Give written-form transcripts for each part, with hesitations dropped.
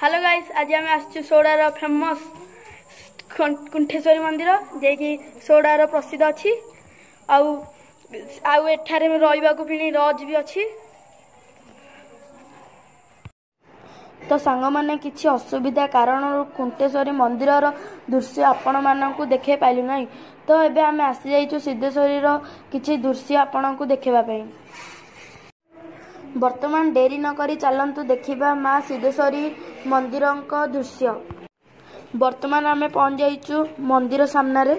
Hello guys, आज आम आसु सोडार फेमस कुंठेश्वरी मंदिर जे सोडार प्रसिद्ध अच्छी आउ एठारे रही भी लज भी अच्छी। तो सांग मैंने किसी असुविधा कारण कुंठेश्वरी मंदिर दृश्य आपण मानक देखे पाइलु ना। तो एबे आम आसी जाइछु सिद्धेश्वरी किसी दृश्य आपण को देखेबाई। वर्तमान डेरी न करी चलतु देखिबा माँ सिद्धेश्वरी मंदिर दृश्य। वर्तमान आम पहुंच जाइछु मंदिर सामने।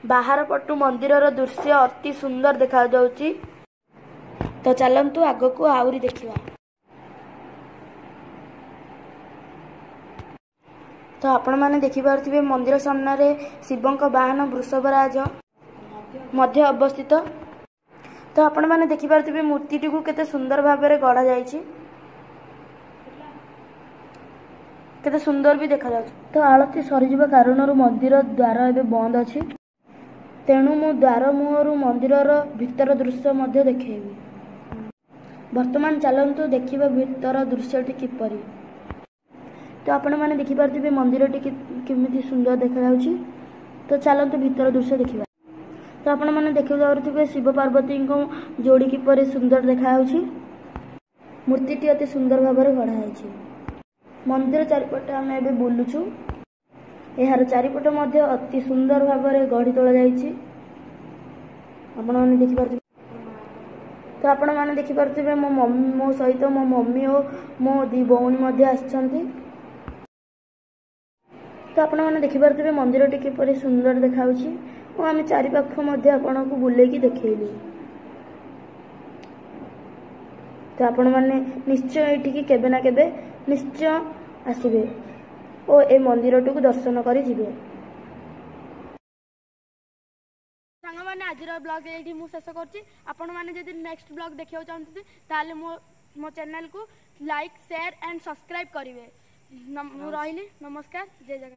बाहर पटु मंदिर दृश्य अति सुंदर देखा जाउची। तो चलतु आग को आउरी देखिबा। तो आपण माने देखि पारुथिबे मंदिर सामने शिवंक वाहन वृषभराज मध्य अवस्थित। तो आपण माने देखि पारुथिबे मूर्तिटी को केते सुंदर भाव में गढ़ा जाइछि, केते सुंदर भी देखा जाउछि। तो आळती सरीजिबा कारणरू मंदिर द्वार एबे बंद अछि, तेणु मु द्वार मुहरु मंदिर भीतर दृश्य मध्य देखैबी। वर्तमान चलंतु देखिबा भीतर दृश्यटी किपरि। तो आपण माने देखि पारुथिबे मंदिरटी केमिति सुंदर देखा जाउछि। तो चलंतु भीतर दृश्य देखिबा। तो आपण माने देखि पारुथिबे शिव पार्वती को जोड़ी किपरि सुंदर देखा जाउछि। मूर्तिटी अति सुंदर भाव में गढ़ा जाइछि। मंदिर चारिपटे आम एबे बुलुछु। एहार चारिपट मध्य अति सुंदर भाव में गढ़ी तोला जाइछि। आपण माने देखि पारुथिबे। तो आपण माने देखि पारुथिबे मो सहित मो मम्मी और मो दी भौणी मध्य आछंती। तो आपण माने देखि पारुथिबे मंदिरटी किपरि सुंदर देखाउछि और आम चारि पाख मध्य आपण को बुलेकी देखैलु। तो आपण माने निश्चय एठिकी केबे ना केबे निश्चय आसिबे और ए मंदिरटी को दर्शन करी जिबे। सांग माने आजिर ब्लॉग एठी मु शेष करछि। आपण माने जदि नेक्स्ट ब्लॉग देखियो चाहंती ताले मो चैनल को लाइक शेयर एंड सब्सक्राइब करिवे। मु रहिली, नमस्कार, जय जगन्नाथ।